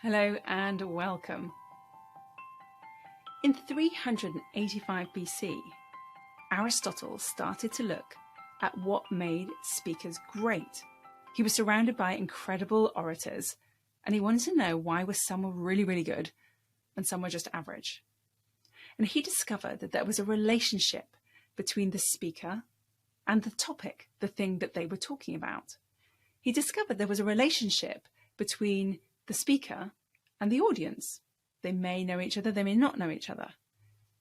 Hello and welcome. In 385 BC, Aristotle started to look at what made speakers great. He was surrounded by incredible orators, and he wanted to know why some were really, really good and some were just average. And he discovered that there was a relationship between the speaker and the topic, the thing that they were talking about. He discovered there was a relationship between the speaker and the audience. They may know each other, they may not know each other.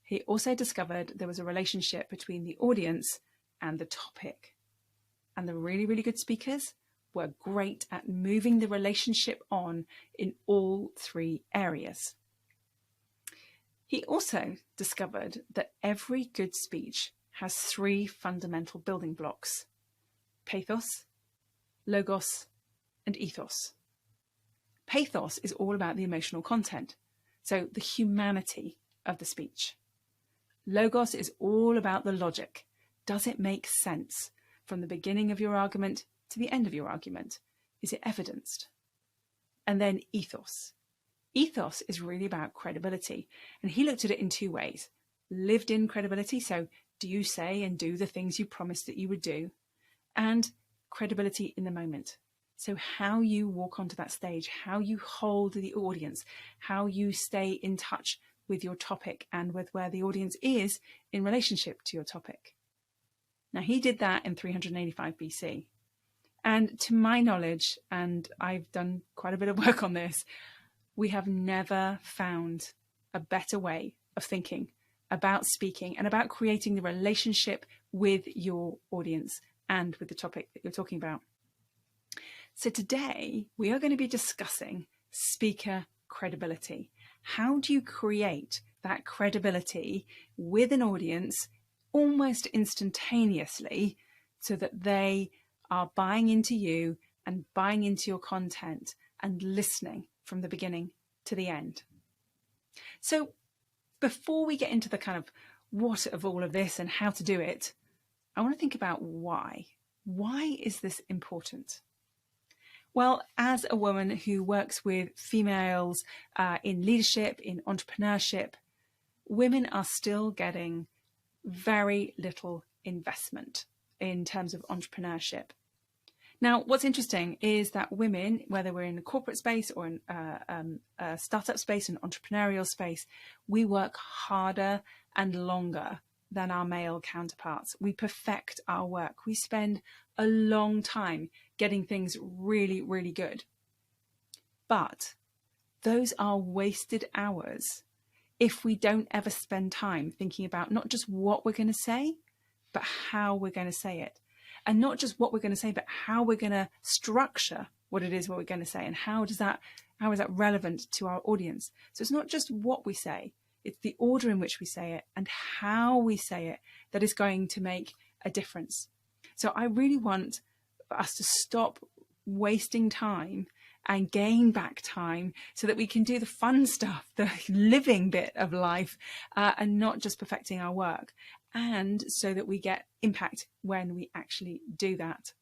He also discovered there was a relationship between the audience and the topic. And the really, really good speakers were great at moving the relationship on in all three areas. He also discovered that every good speech has three fundamental building blocks: pathos, logos, and ethos. Pathos is all about the emotional content, so the humanity of the speech. Logos is all about the logic. Does it make sense from the beginning of your argument to the end of your argument? Is it evidenced? And then ethos. Ethos is really about credibility, and he looked at it in two ways. Lived in credibility, so do you say and do the things you promised that you would do? And credibility in the moment. So how you walk onto that stage, how you hold the audience, how you stay in touch with your topic and with where the audience is in relationship to your topic. Now, he did that in 385 BC. And to my knowledge, and I've done quite a bit of work on this, we have never found a better way of thinking about speaking and about creating the relationship with your audience and with the topic that you're talking about. So today we are going to be discussing speaker credibility. How do you create that credibility with an audience almost instantaneously so that they are buying into you and buying into your content and listening from the beginning to the end? So before we get into the kind of what of all of this and how to do it, I want to think about why. Why is this important? Well, as a woman who works with females in leadership, in entrepreneurship, women are still getting very little investment in terms of entrepreneurship. Now, what's interesting is that women, whether we're in the corporate space or in a startup space, an entrepreneurial space, we work harder and longer than our male counterparts. We perfect our work. We spend a long time getting things really, really good. But those are wasted hours if we don't ever spend time thinking about not just what we're going to say, but how we're going to say it. And not just what we're going to say, but how we're going to structure what it is what we're going to say, and how is that relevant to our audience. So it's not just what we say, it's the order in which we say it and how we say it that is going to make a difference. So I really want us to stop wasting time and gain back time so that we can do the fun stuff, the living bit of life, and not just perfecting our work, and so that we get impact when we actually do that.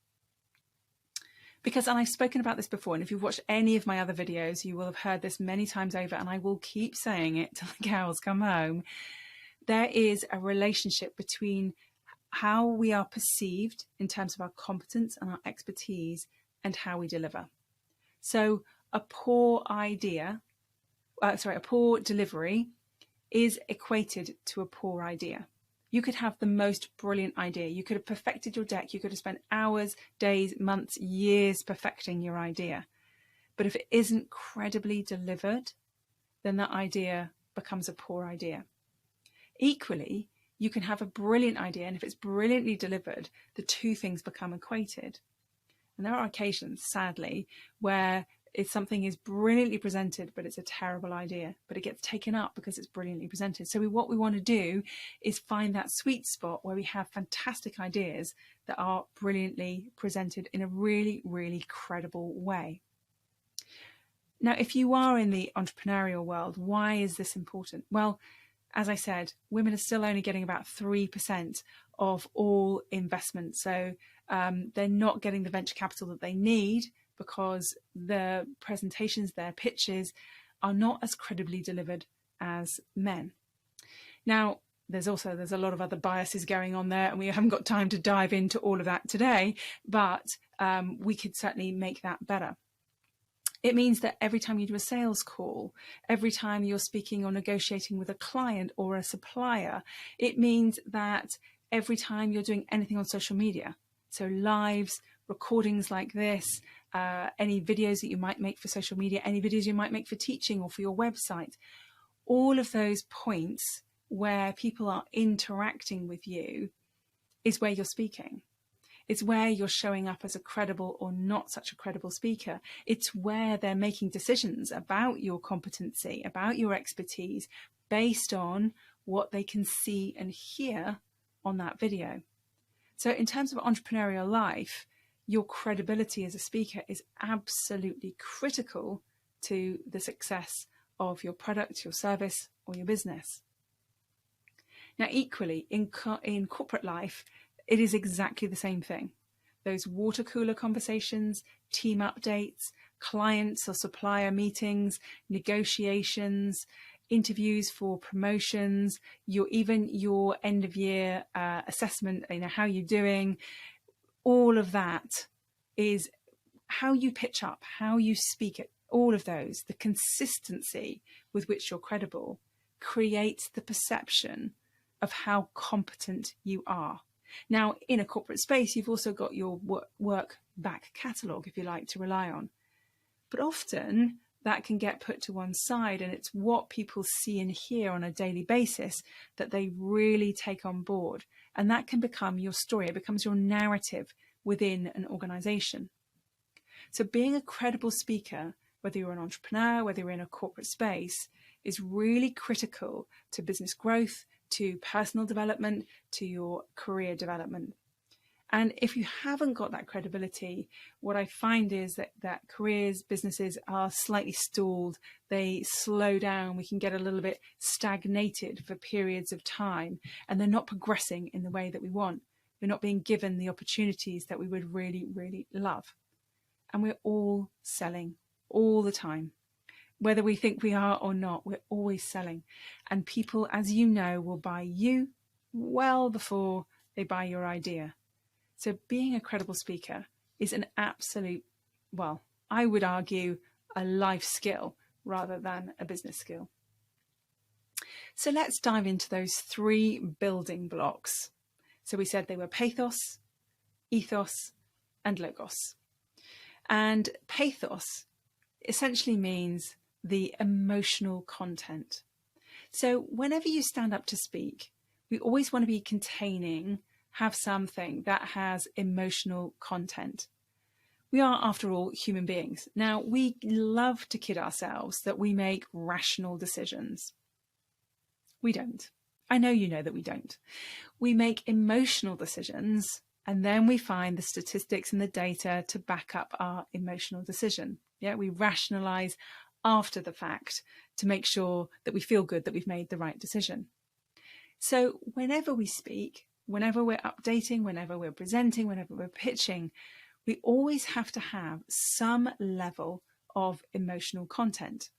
Because, and I've spoken about this before, and if you've watched any of my other videos, you will have heard this many times over, and I will keep saying it till the cows come home. There is a relationship between how we are perceived in terms of our competence and our expertise and how we deliver. So a poor delivery is equated to a poor idea. You could have the most brilliant idea. You could have perfected your deck. You could have spent hours, days, months, years perfecting your idea. But if it isn't credibly delivered, then that idea becomes a poor idea. Equally, you can have a brilliant idea, and if it's brilliantly delivered, the two things become equated. And there are occasions, sadly, where something is brilliantly presented, but it's a terrible idea, but it gets taken up because it's brilliantly presented. So what we want to do is find that sweet spot where we have fantastic ideas that are brilliantly presented in a really, really credible way. Now, if you are in the entrepreneurial world, why is this important? Well, as I said, women are still only getting about 3% of all investment. So they're not getting the venture capital that they need because their presentations, their pitches are not as credibly delivered as men. Now, there's a lot of other biases going on there, and we haven't got time to dive into all of that today, but we could certainly make that better. It means that every time you do a sales call, every time you're speaking or negotiating with a client or a supplier, it means that every time you're doing anything on social media, so lives, recordings like this, any videos that you might make for social media, any videos you might make for teaching or for your website, all of those points where people are interacting with you is where you're speaking. It's where you're showing up as a credible or not such a credible speaker. It's where they're making decisions about your competency, about your expertise, based on what they can see and hear on that video. So in terms of entrepreneurial life, your credibility as a speaker is absolutely critical to the success of your product, your service, or your business. Now, equally, in corporate life, it is exactly the same thing. Those water cooler conversations, team updates, clients or supplier meetings, negotiations, interviews for promotions, your end of year assessment, how you're doing, all of that is how you pitch up, how you speak at all of those, the consistency with which you're credible creates the perception of how competent you are. Now, in a corporate space, you've also got your work back catalogue, if you like, to rely on. But often that can get put to one side, and it's what people see and hear on a daily basis that they really take on board. And that can become your story. It becomes your narrative within an organization. So being a credible speaker, whether you're an entrepreneur, whether you're in a corporate space, is really critical to business growth, to personal development, to your career development. And if you haven't got that credibility, what I find is that careers, businesses are slightly stalled. They slow down. We can get a little bit stagnated for periods of time, and they're not progressing in the way that we want. We're not being given the opportunities that we would really, really love. And we're all selling all the time. Whether we think we are or not, we're always selling. And people, as you know, will buy you well before they buy your idea. So being a credible speaker is an absolute, well, I would argue, a life skill rather than a business skill. So let's dive into those 3 building blocks. So we said they were pathos, ethos, and logos. And pathos essentially means the emotional content. So whenever you stand up to speak, we always want to be have something that has emotional content. We are, after all, human beings. Now, we love to kid ourselves that we make rational decisions. We don't. I know you know that we don't. We make emotional decisions, and then we find the statistics and the data to back up our emotional decision. Yeah, we rationalize after the fact to make sure that we feel good that we've made the right decision. So whenever we speak, whenever we're updating, whenever we're presenting, whenever we're pitching, we always have to have some level of emotional content.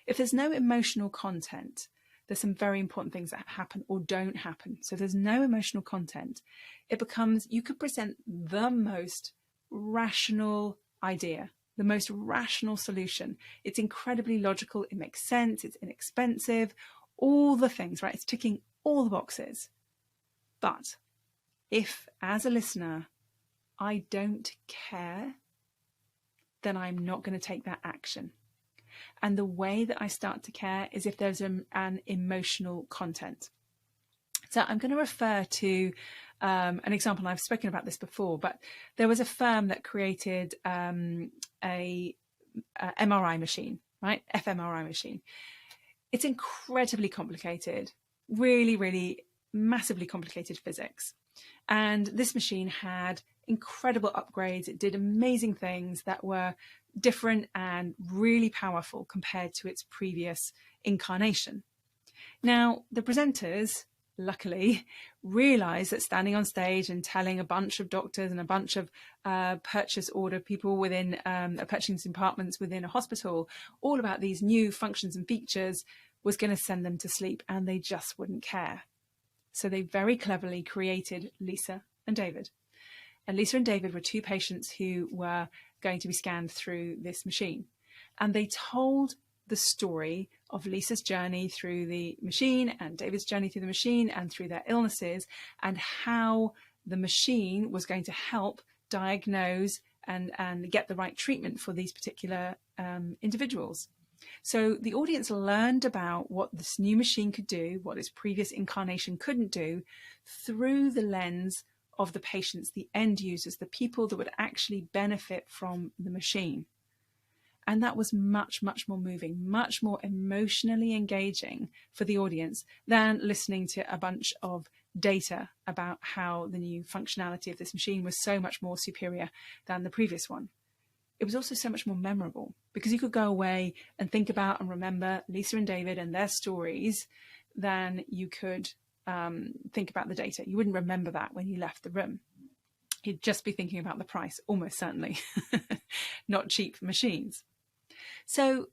If there's no emotional content, there's some very important things that happen or don't happen. So there's no emotional content. It becomes, you could present the most rational idea, the most rational solution. It's incredibly logical. It makes sense. It's inexpensive. All the things, right? It's ticking all the boxes. But if, as a listener, I don't care, then I'm not going to take that action. And the way that I start to care is if there's an emotional content. So I'm going to refer to an example. I've spoken about this before, but there was a firm that created a MRI machine, right? fMRI machine. It's incredibly complicated, really, really massively complicated physics. And this machine had incredible upgrades. It did amazing things that were different and really powerful compared to its previous incarnation. Now, the presenters luckily, realised that standing on stage and telling a bunch of doctors and a bunch of purchase order people within purchasing departments within a hospital all about these new functions and features was going to send them to sleep, and they just wouldn't care. So they very cleverly created Lisa and David. And Lisa and David were two patients who were going to be scanned through this machine. And they told the story of Lisa's journey through the machine and David's journey through the machine and through their illnesses, and how the machine was going to help diagnose and get the right treatment for these particular individuals. So the audience learned about what this new machine could do, what its previous incarnation couldn't do, through the lens of the patients, the end users, the people that would actually benefit from the machine. And that was much, much more moving, much more emotionally engaging for the audience than listening to a bunch of data about how the new functionality of this machine was so much more superior than the previous one. It was also so much more memorable because you could go away and think about and remember Lisa and David and their stories than you could think about the data. You wouldn't remember that when you left the room. You'd just be thinking about the price, almost certainly, not cheap machines. So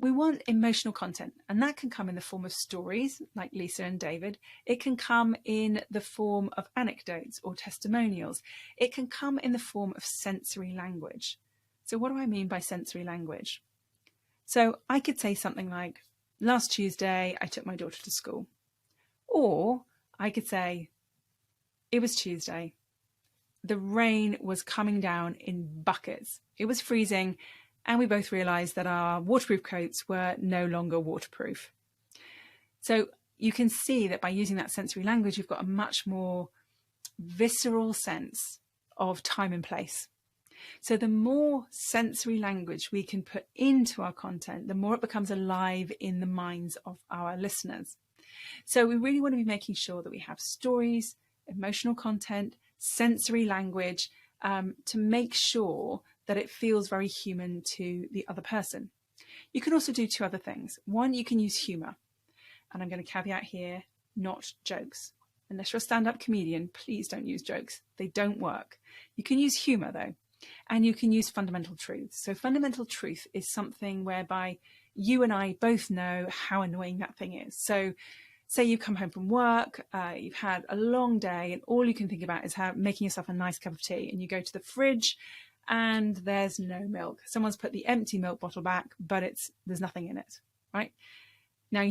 we want emotional content, and that can come in the form of stories like Lisa and David. It can come in the form of anecdotes or testimonials. It can come in the form of sensory language. So what do I mean by sensory language? So I could say something like, last Tuesday, I took my daughter to school. Or I could say, it was Tuesday. The rain was coming down in buckets. It was freezing, and we both realised that our waterproof coats were no longer waterproof. So you can see that by using that sensory language, you've got a much more visceral sense of time and place. So the more sensory language we can put into our content, the more it becomes alive in the minds of our listeners. So we really want to be making sure that we have stories, emotional content, sensory language, to make sure that it feels very human to the other person. You can also do two other things. One, you can use humour. And I'm going to caveat here, not jokes. Unless you're a stand-up comedian, please don't use jokes. They don't work. You can use humour though. And you can use fundamental truths. So fundamental truth is something whereby you and I both know how annoying that thing is. So say you come home from work, you've had a long day, and all you can think about is making yourself a nice cup of tea. And you go to the fridge and there's no milk. Someone's put the empty milk bottle back, but there's nothing in it, right? Now,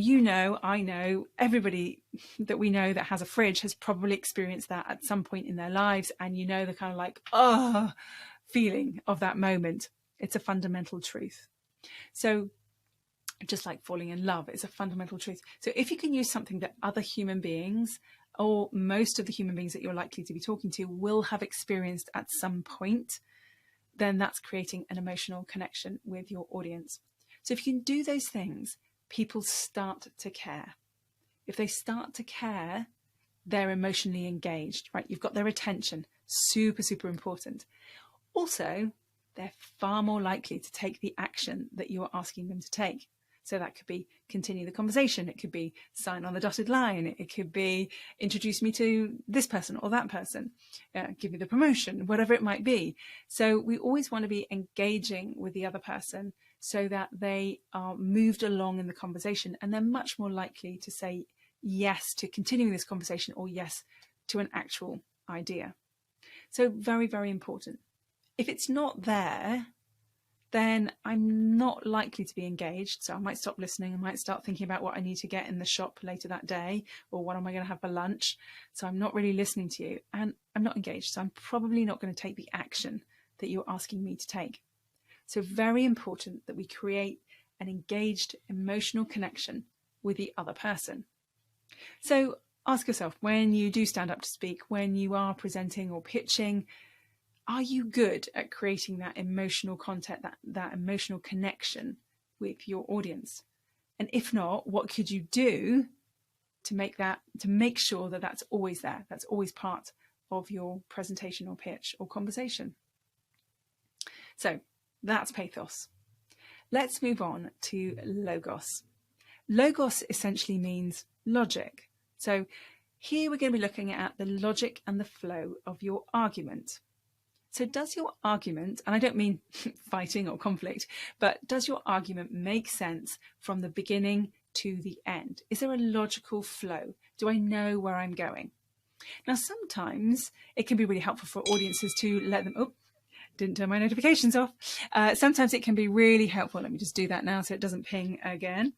I know, everybody that we know that has a fridge has probably experienced that at some point in their lives. And you know the kind of like, feeling of that moment. It's a fundamental truth. So just like falling in love, it's a fundamental truth. So if you can use something that other human beings, or most of the human beings that you're likely to be talking to, will have experienced at some point, then that's creating an emotional connection with your audience. So if you can do those things, people start to care. If they start to care, they're emotionally engaged, right? You've got their attention. Super, super important. Also, they're far more likely to take the action that you're asking them to take. So that could be continue the conversation. It could be sign on the dotted line. It could be introduce me to this person or that person, give me the promotion, whatever it might be. So we always want to be engaging with the other person so that they are moved along in the conversation, and they're much more likely to say yes to continuing this conversation or yes to an actual idea. So very, very important. If it's not there, then I'm not likely to be engaged. So I might stop listening. I might start thinking about what I need to get in the shop later that day, or what am I going to have for lunch. So I'm not really listening to you, and I'm not engaged. So I'm probably not going to take the action that you're asking me to take. So very important that we create an engaged emotional connection with the other person. So ask yourself, when you do stand up to speak, when you are presenting or pitching, are you good at creating that emotional content, that emotional connection with your audience? And if not, what could you do to make sure that that's always there? That's always part of your presentation or pitch or conversation. So that's pathos. Let's move on to logos. Logos essentially means logic. So Here we're going to be looking at the logic and the flow of your argument. So does your argument, and I don't mean fighting or conflict, but does your argument make sense from the beginning to the end? Is there a logical flow? Do I know where I'm going? Now, sometimes it can be really helpful for audiences to let them, oh, didn't turn my notifications off. Sometimes it can be really helpful. Let me just do that now so it doesn't ping again.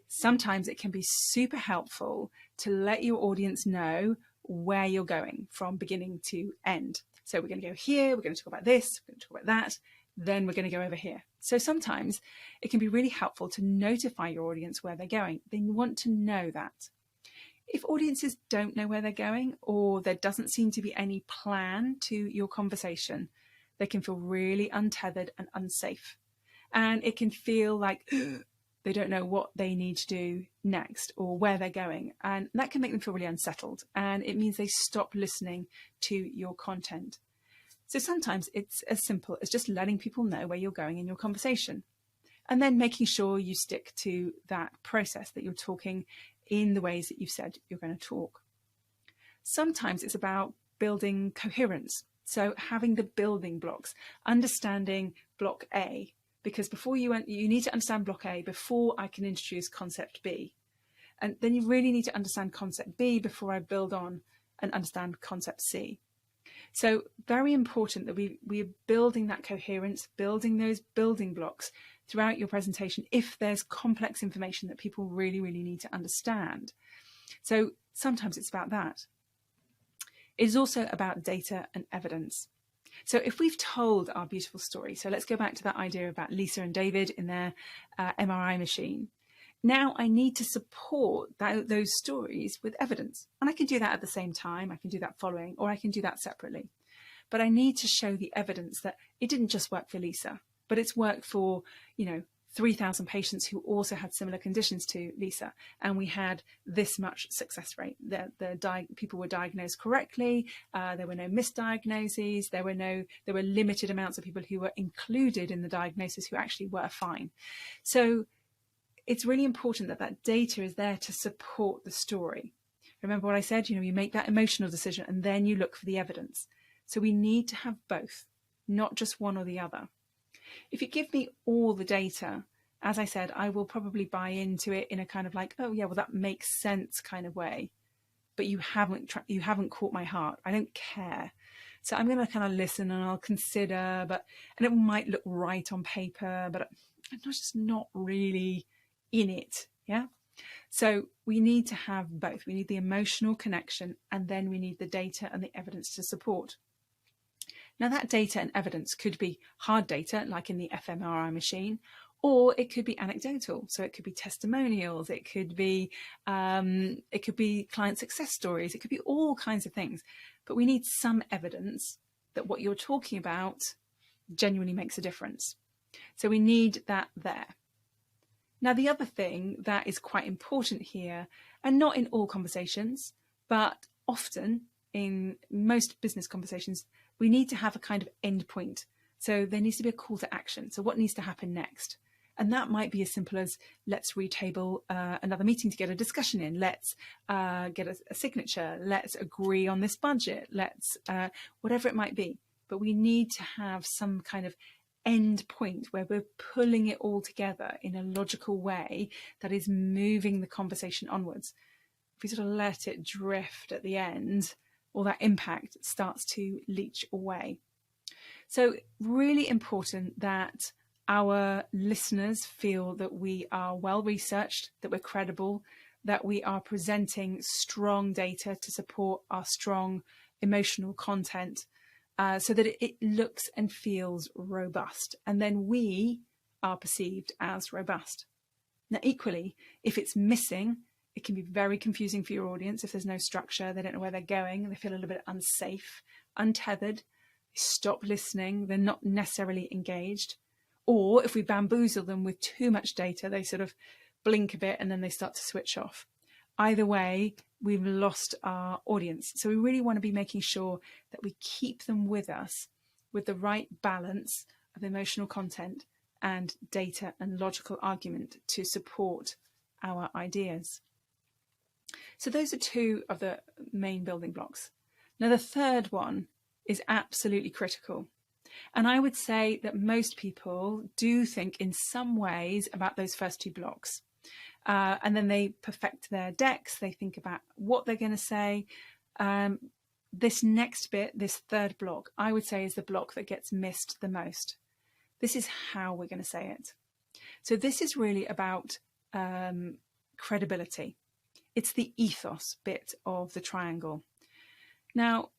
Sometimes it can be super helpful to let your audience know where you're going from beginning to end. So we're going to go here, we're going to talk about this, we're going to talk about that, then we're going to go over here. So sometimes it can be really helpful to notify your audience where they're going. They want to know that. If audiences don't know where they're going, or there doesn't seem to be any plan to your conversation, they can feel really untethered and unsafe. And it can feel like they don't know what they need to do next or where they're going. And that can make them feel really unsettled. And it means they stop listening to your content. So sometimes it's as simple as just letting people know where you're going in your conversation. And then making sure you stick to that process, that you're talking in the ways that you've said you're going to talk. Sometimes it's about building coherence. So having the building blocks, understanding block A, because before you need to understand block A before I can introduce concept B. And then you really need to understand concept B before I build on and understand concept C. So very important that we're building that coherence, building those building blocks throughout your presentation if there's complex information that people really, really need to understand. So sometimes it's about that. It is also about data and evidence. So if we've told our beautiful story, so let's go back to that idea about Lisa and David in their MRI machine. Now I need to support those stories with evidence. And I can do that at the same time. I can do that following, or I can do that separately. But I need to show the evidence that it didn't just work for Lisa, but it's worked for, 3,000 patients who also had similar conditions to Lisa. And we had this much success rate. People were diagnosed correctly. There were no misdiagnoses. There were limited amounts of people who were included in the diagnosis who actually were fine. So it's really important that that data is there to support the story. Remember what I said, you make that emotional decision and then you look for the evidence. So we need to have both, not just one or the other. If you give me all the data, as I said, I will probably buy into it in a kind of like, oh yeah, well that makes sense kind of way. But you haven't caught my heart. I don't care. So I'm going to kind of listen and I'll consider, and it might look right on paper, but I'm just not really in it. Yeah. So we need to have both. We need the emotional connection and then we need the data and the evidence to support. Now that data and evidence could be hard data, like in the fMRI machine, or it could be anecdotal. So it could be testimonials, it could be client success stories, it could be all kinds of things. But we need some evidence that what you're talking about genuinely makes a difference. So we need that there. Now, the other thing that is quite important here, and not in all conversations, but often in most business conversations, we need to have a kind of end point. So there needs to be a call to action. So what needs to happen next? And that might be as simple as let's retable another meeting to get a discussion in. Let's get a signature. Let's agree on this budget. Let's whatever it might be. But we need to have some kind of end point where we're pulling it all together in a logical way that is moving the conversation onwards. If we sort of let it drift at the end, all that impact starts to leach away. So really important that our listeners feel that we are well researched, that we're credible, that we are presenting strong data to support our strong emotional content, so that it looks and feels robust. And then we are perceived as robust. Now, equally, if it's missing, it can be very confusing for your audience. If there's no structure, they don't know where they're going, they feel a little bit unsafe, untethered, they stop listening, they're not necessarily engaged. Or if we bamboozle them with too much data, they sort of blink a bit and then they start to switch off. Either way, we've lost our audience. So we really want to be making sure that we keep them with us with the right balance of emotional content and data and logical argument to support our ideas. So those are two of the main building blocks. Now, the third one is absolutely critical. And I would say that most people do think in some ways about those first two blocks. And then they perfect their decks. They think about what they're going to say. This next bit, this third block, I would say is the block that gets missed the most. This is how we're going to say it. So this is really about credibility. It's the ethos bit of the triangle. Now,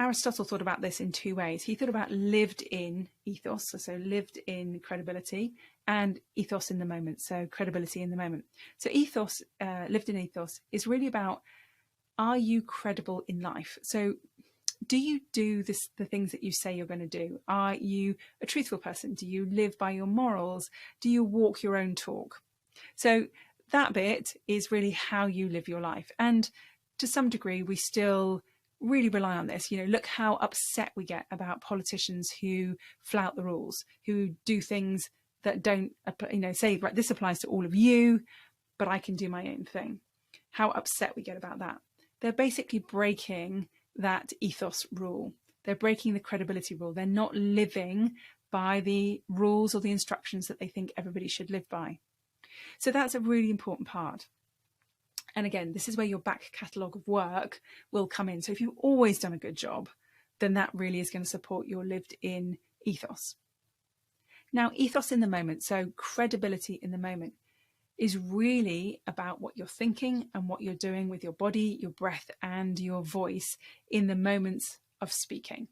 Aristotle thought about this in two ways. He thought about lived in ethos, so lived in credibility, and ethos in the moment, so credibility in the moment. So ethos, lived in ethos, is really about, are you credible in life? So do you do the things that you say you're going to do? Are you a truthful person? Do you live by your morals? Do you walk your own talk? So that bit is really how you live your life. And to some degree, we still really rely on this. Look how upset we get about politicians who flout the rules, who do things that don't, say, right, this applies to all of you, but I can do my own thing. How upset we get about that. They're basically breaking that ethos rule. They're breaking the credibility rule. They're not living by the rules or the instructions that they think everybody should live by. So that's a really important part. And again, this is where your back catalogue of work will come in. So if you've always done a good job, then that really is going to support your lived in ethos. Now, ethos in the moment, so credibility in the moment, is really about what you're thinking and what you're doing with your body, your breath, and your voice in the moments of speaking.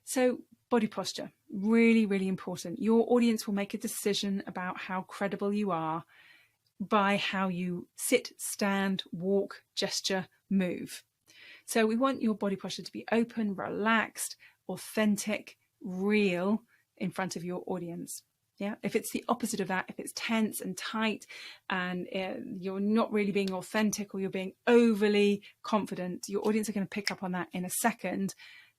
So body posture, really, really important. Your audience will make a decision about how credible you are by how you sit, stand, walk, gesture, move. So we want your body posture to be open, relaxed, authentic, real in front of your audience. Yeah. If it's the opposite of that, if it's tense and tight and you're not really being authentic or you're being overly confident, your audience are going to pick up on that in a second,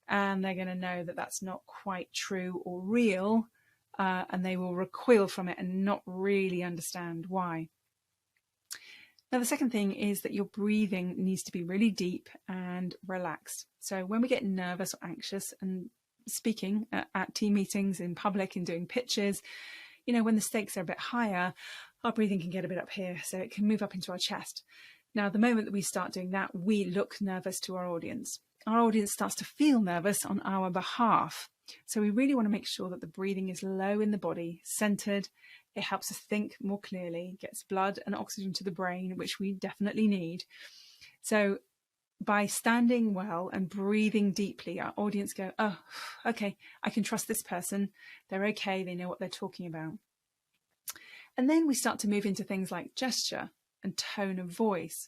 and they're going to know that that's not quite true or real, and they will recoil from it and not really understand why. Now, the second thing is that your breathing needs to be really deep and relaxed. So when we get nervous or anxious and speaking at team meetings, in public, and doing pitches, when the stakes are a bit higher, our breathing can get a bit up here, so it can move up into our chest. Now, the moment that we start doing that, we look nervous to our audience. Our audience starts to feel nervous on our behalf. So we really want to make sure that the breathing is low in the body, centered. It helps us think more clearly, gets blood and oxygen to the brain, which we definitely need. So by standing well and breathing deeply, our audience go, oh, okay, I can trust this person. They're okay. They know what they're talking about. And then we start to move into things like gesture and tone of voice.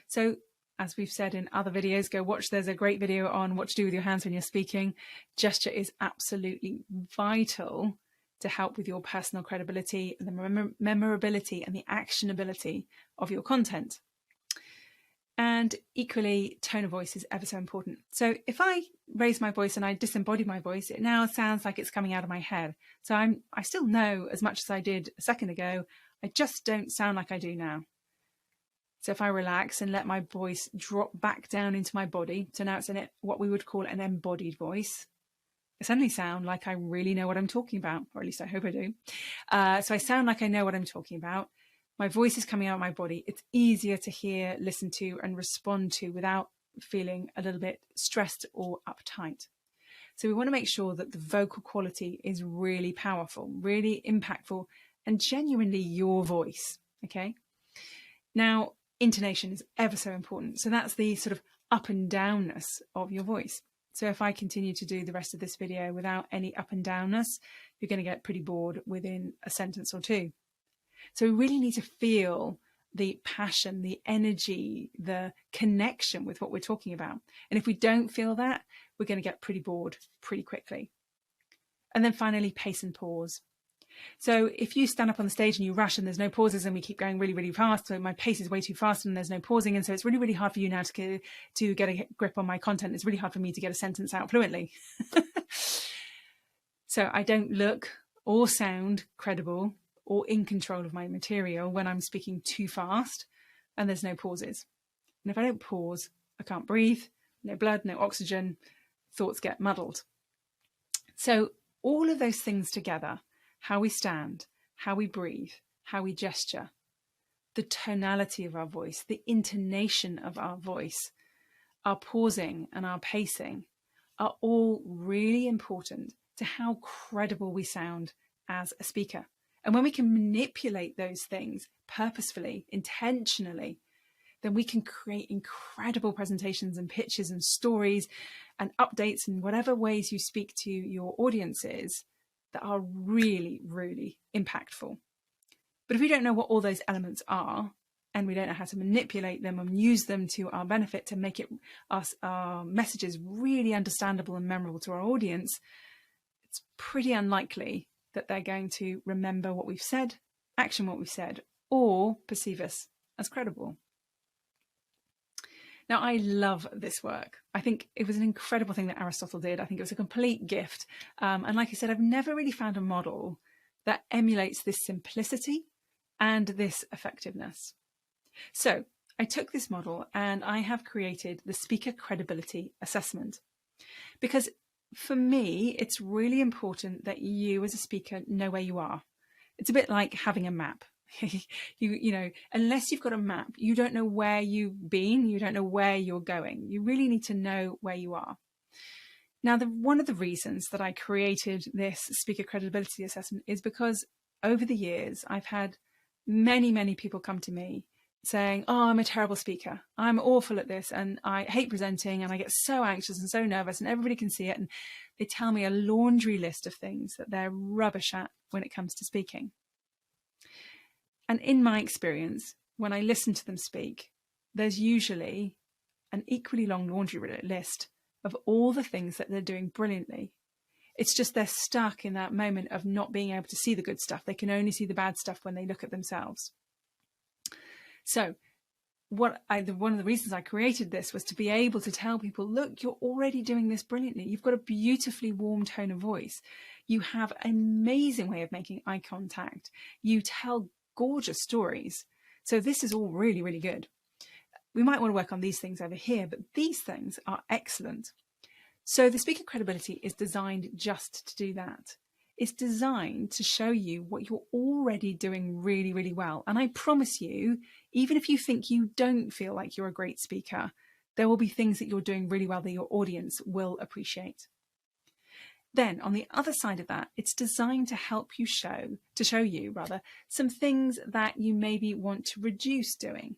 So as we've said in other videos, go watch, there's a great video on what to do with your hands when you're speaking. Gesture is absolutely vital to help with your personal credibility, the memorability and the actionability of your content. And equally, tone of voice is ever so important. So if I raise my voice and I disembody my voice, it now sounds like it's coming out of my head. So I still know as much as I did a second ago, I just don't sound like I do now. So if I relax and let my voice drop back down into my body, so now it's what we would call an embodied voice, I suddenly sound like I really know what I'm talking about, or at least I hope I do. So I sound like I know what I'm talking about. My voice is coming out of my body. It's easier to hear, listen to, and respond to without feeling a little bit stressed or uptight. So we want to make sure that the vocal quality is really powerful, really impactful, and genuinely your voice. Okay. Now, intonation is ever so important. So that's the sort of up and downness of your voice. So if I continue to do the rest of this video without any up and downness, you're going to get pretty bored within a sentence or two. So we really need to feel the passion, the energy, the connection with what we're talking about. And if we don't feel that, we're going to get pretty bored pretty quickly. And then finally, pace and pause. So if you stand up on the stage and you rush and there's no pauses and we keep going really, really fast, so my pace is way too fast and there's no pausing. And so it's really, really hard for you now to get a grip on my content. It's really hard for me to get a sentence out fluently. So I don't look or sound credible or in control of my material when I'm speaking too fast. and there's no pauses. And if I don't pause, I can't breathe, no blood, no oxygen, thoughts get muddled. So all of those things together, how we stand, how we breathe, how we gesture, the tonality of our voice, the intonation of our voice, our pausing and our pacing are all really important to how credible we sound as a speaker. And when we can manipulate those things purposefully, intentionally, then we can create incredible presentations and pitches and stories and updates in whatever ways you speak to your audiences that are really, really impactful. But if we don't know what all those elements are, and we don't know how to manipulate them and use them to our benefit to make our messages really understandable and memorable to our audience, it's pretty unlikely that they're going to remember what we've said, action what we've said, or perceive us as credible. Now, I love this work. I think it was an incredible thing that Aristotle did. I think it was a complete gift. And like I said, I've never really found a model that emulates this simplicity and this effectiveness. So I took this model and I have created the Speaker Credibility Assessment, because for me, it's really important that you as a speaker know where you are. It's a bit like having a map. you know, unless you've got a map, you don't know where you've been, you don't know where you're going. You really need to know where you are. Now, one of the reasons that I created this Speaker Credibility Assessment is because over the years, I've had many people come to me saying, oh, I'm a terrible speaker. I'm awful at this and I hate presenting and I get so anxious and so nervous and everybody can see it. And they tell me a laundry list of things that they're rubbish at when it comes to speaking. And in my experience, when I listen to them speak, there's usually an equally long laundry list of all the things that they're doing brilliantly. It's just they're stuck in that moment of not being able to see the good stuff. They can only see the bad stuff when they look at themselves. So one of the reasons I created this was to be able to tell people, look, you're already doing this brilliantly. You've got a beautifully warm tone of voice. You have an amazing way of making eye contact. You tell gorgeous stories. So this is all really, really good. We might want to work on these things over here, but these things are excellent. So the Speaker Credibility is designed just to do that. It's designed to show you what you're already doing really, really well. And I promise you, even if you think you don't feel like you're a great speaker, there will be things that you're doing really well that your audience will appreciate. Then on the other side of that, it's designed to help you show you some things that you maybe want to reduce doing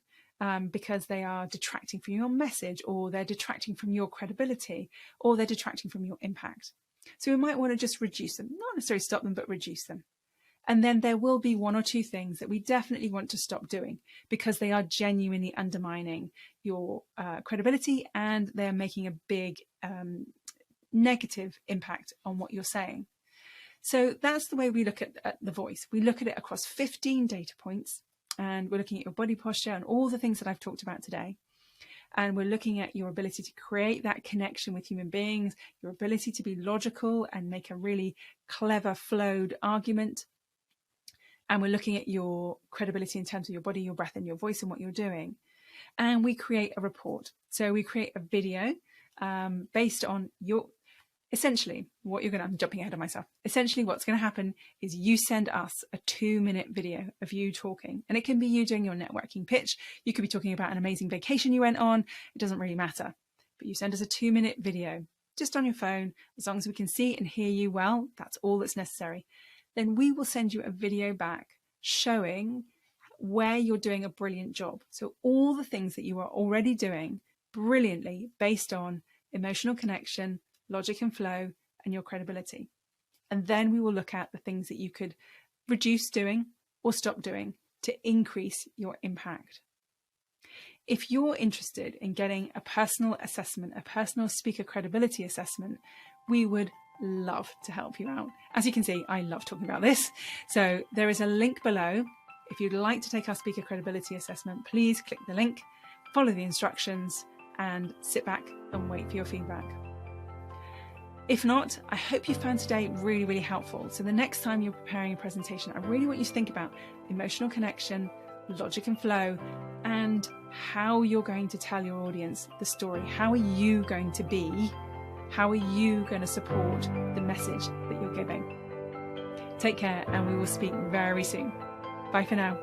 because they are detracting from your message, or they're detracting from your credibility, or they're detracting from your impact. So we might want to just reduce them, not necessarily stop them, but reduce them. And then there will be one or two things that we definitely want to stop doing because they are genuinely undermining your credibility and they're making a big negative impact on what you're saying. So that's the way we look at the voice. We look at it across 15 data points, and we're looking at your body posture and all the things that I've talked about today. And we're looking at your ability to create that connection with human beings, your ability to be logical and make a really clever flowed argument. And we're looking at your credibility in terms of your body, your breath, and your voice and what you're doing. And we create a report. So we create a video based on essentially what you're going to, I'm jumping ahead of myself. Essentially what's going to happen is you send us a 2-minute video of you talking, and it can be you doing your networking pitch. You could be talking about an amazing vacation you went on. It doesn't really matter, but you send us a 2-minute video just on your phone. As long as we can see and hear you well, that's all that's necessary. Then we will send you a video back showing where you're doing a brilliant job. So all the things that you are already doing brilliantly based on emotional connection, logic and flow, and your credibility. And then we will look at the things that you could reduce doing or stop doing to increase your impact. If you're interested in getting a personal assessment, a personal speaker credibility assessment, we would love to help you out. As you can see, I love talking about this. So there is a link below. If you'd like to take our speaker credibility assessment, please click the link, follow the instructions, and sit back and wait for your feedback. If not, I hope you found today really, really helpful. So the next time you're preparing a presentation, I really want you to think about emotional connection, logic and flow, and how you're going to tell your audience the story. How are you going to be? How are you going to support the message that you're giving? Take care, and we will speak very soon. Bye for now.